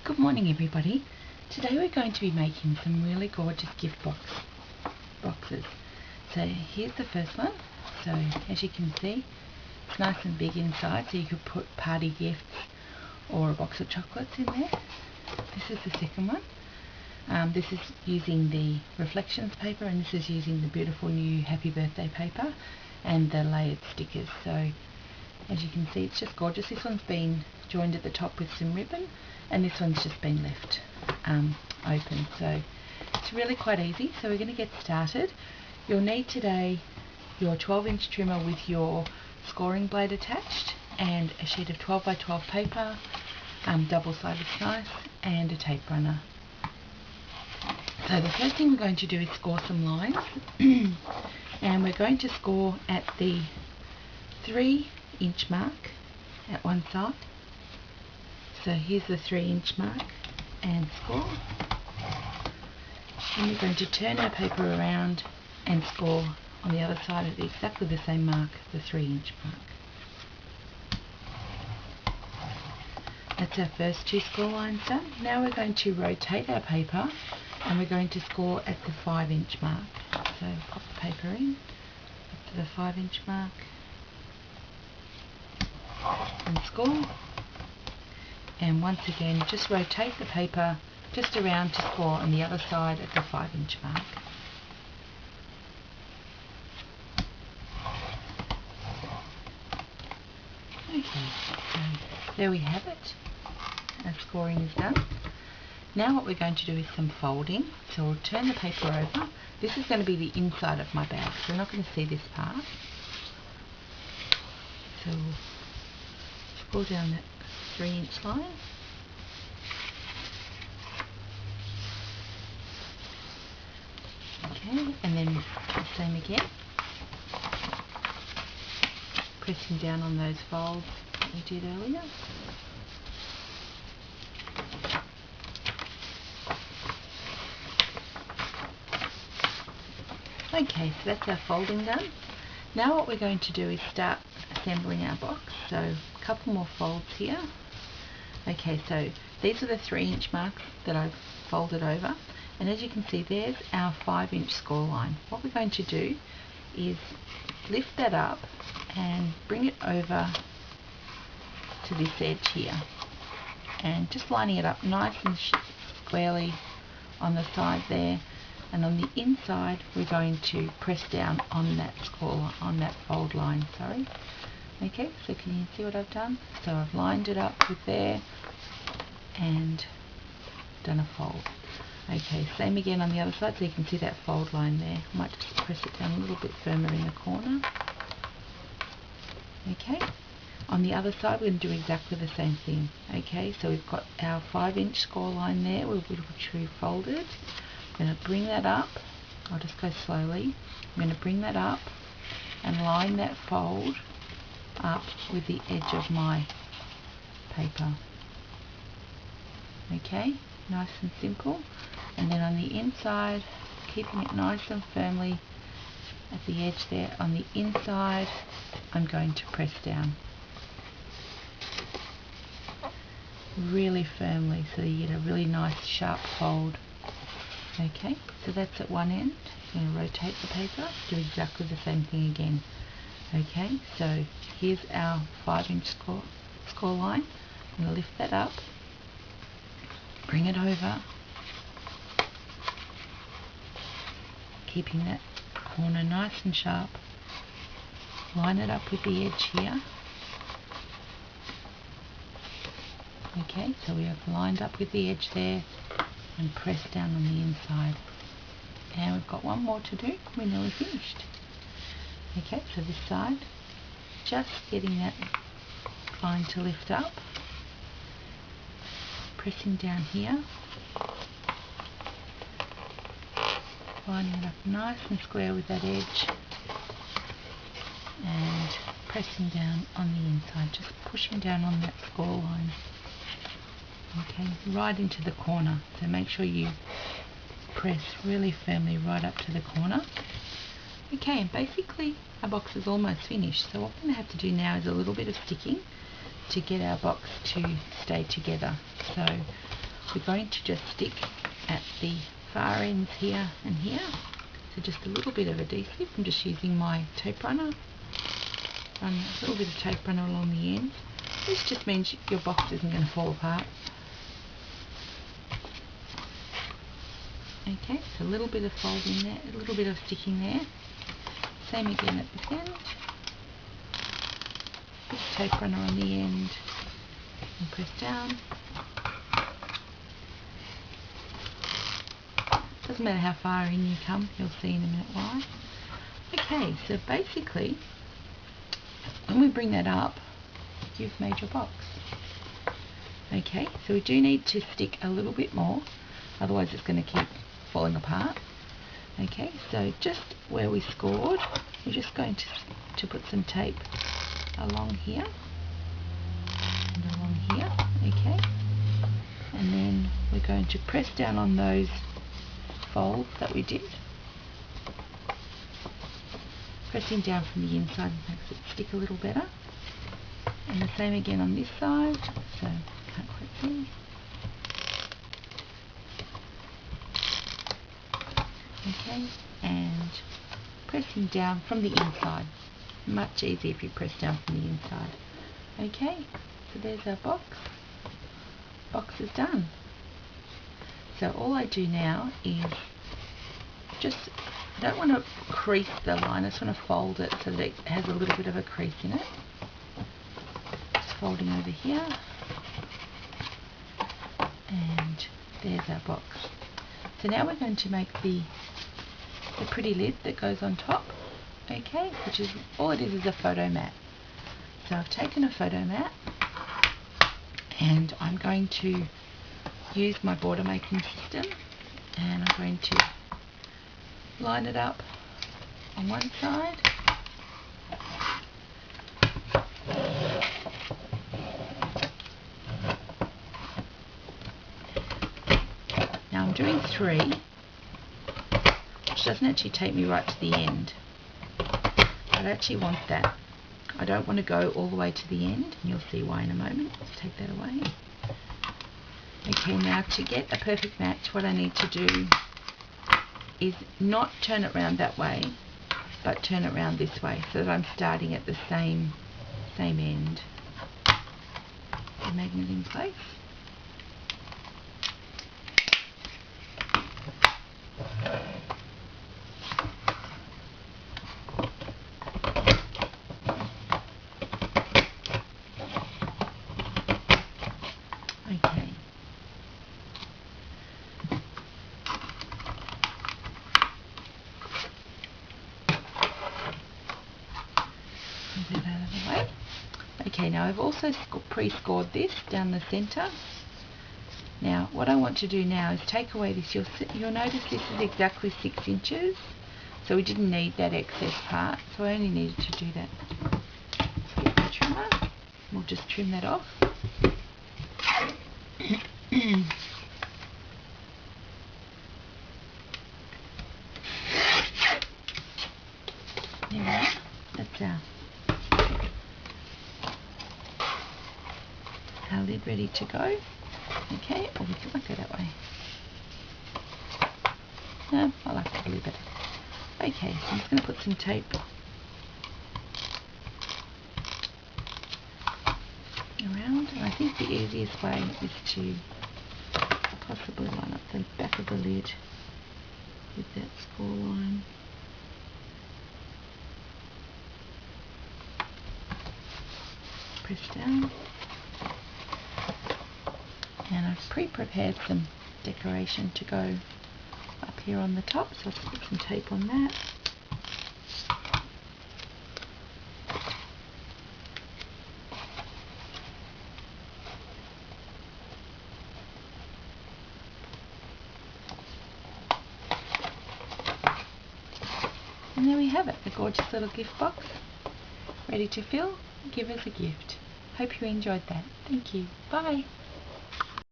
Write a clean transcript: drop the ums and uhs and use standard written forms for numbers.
Good morning everybody. Today we're going to be making some really gorgeous gift boxes. So here's the first one. So as you can see, it's nice and big inside, so you could put party gifts or a box of chocolates in there. This is the second one. This is using the reflections paper, and this is using the beautiful new happy birthday paper and the layered stickers. So as you can see, it's just gorgeous. This one's been joined at the top with some ribbon, and this one's just been left open. So it's really quite easy. So we're going to get started. You'll need today your 12-inch trimmer with your scoring blade attached, and a sheet of 12 by 12 paper, double-sided knife, and a tape runner. So the first thing we're going to do is score some lines, and we're going to score at the 3-inch mark at one side. So here's the 3-inch mark and score. Then we're going to turn our paper around and score on the other side at exactly the same mark, the 3-inch mark. That's our first two score lines done. Now we're going to rotate our paper, and we're going to score at the 5-inch mark. So pop the paper in, up to the 5-inch mark, and score. And once again, just rotate the paper just around to score on the other side at the 5-inch mark. Okay, so there we have it. Our scoring is done. Now what we're going to do is some folding. So we'll turn the paper over. This is going to be the inside of my bag, so we're not going to see this part. So we'll score down that 3-inch line. Okay, and then the same again. Pressing down on those folds that we did earlier. Okay, so that's our folding done. Now what we're going to do is start assembling our box. So a couple more folds here. Okay, so these are the 3-inch marks that I've folded over, and as you can see, there's our 5-inch score line. What we're going to do is lift that up and bring it over to this edge here, and just lining it up nice and squarely on the side there, and on the inside we're going to press down on that fold line, Okay, so can you see what I've done? So I've lined it up with there and done a fold. Okay, same again on the other side, so you can see that fold line there. I might just press it down a little bit firmer in the corner. Okay, on the other side we're going to do exactly the same thing. Okay, so we've got our 5-inch score line there, which we folded. I'm going to bring that up. I'll just go slowly. I'm going to bring that up and line that fold up with the edge of my paper. Okay, nice and simple. And then on the inside, keeping it nice and firmly at the edge there, on the inside I'm going to press down really firmly so you get a really nice sharp fold. Okay, so that's at one end. I'm going to rotate the paper, do exactly the same thing again. Okay, so here's our 5-inch score line. I'm going to lift that up, bring it over, keeping that corner nice and sharp, line it up with the edge here. Okay, so we have lined up with the edge there and press down on the inside. And we've got one more to do. We're nearly finished. Okay, so this side, just getting that line to lift up, pressing down here, lining it up nice and square with that edge, and pressing down on the inside, just pushing down on that score line. Okay, right into the corner, so make sure you press really firmly right up to the corner. Okay, and basically our box is almost finished, so what we're going to have to do now is a little bit of sticking to get our box to stay together. So we're going to just stick at the far ends here and here. So just a little bit of adhesive. I'm just using my tape runner. Run a little bit of tape runner along the ends. This just means your box isn't going to fall apart. Okay, so a little bit of fold in there, a little bit of sticking there. Same again at this end. Bit of tape runner on the end and press down. Doesn't matter how far in you come, you'll see in a minute why. Okay, so basically, when we bring that up, you've made your box. Okay, so we do need to stick a little bit more, otherwise it's going to keep falling apart. Okay, so just where we scored, we're just going to put some tape along here and along here. Okay, and then we're going to press down on those folds that we did. Pressing down from the inside makes it stick a little better. And the same again on this side, so can't quite see. Okay, and pressing down from the inside. Much easier if you press down from the inside. Okay, so there's our box. Box is done. So all I do now is just, I don't want to crease the line, I just want to fold it so that it has a little bit of a crease in it. Just folding over here. And there's our box. So now we're going to make the pretty lid that goes on top. Okay, which is, all it is a photo mat. So I've taken a photo mat and I'm going to use my border making system, and I'm going to line it up on one side, now I'm doing 3, which doesn't actually take me right to the end. I actually want that. I don't want to go all the way to the end, and you'll see why in a moment. Let's take that away. Okay, now to get a perfect match, what I need to do is not turn it round that way, but turn it round this way, so that I'm starting at the same end. The magnet in place. Okay. Move that out of the way. Okay, now I've also pre-scored this down the centre. Now what I want to do now is take away this. You'll notice this is exactly 6 inches, so we didn't need that excess part, so I only needed to do that. So get the trimmer, we'll just trim that off. There we are. That's our lid ready to go. Okay, or we might go that way. No, I like that a little bit. Okay, so I'm just going to put some tape around, and I think the easiest way is to possibly line up the back of the lid with that score line. Press down, and I've pre-prepared some decoration to go up here on the top, so I'll just put some tape on that. And there we have it, a gorgeous little gift box, ready to fill, give us a gift. Hope you enjoyed that. Thank you. Bye.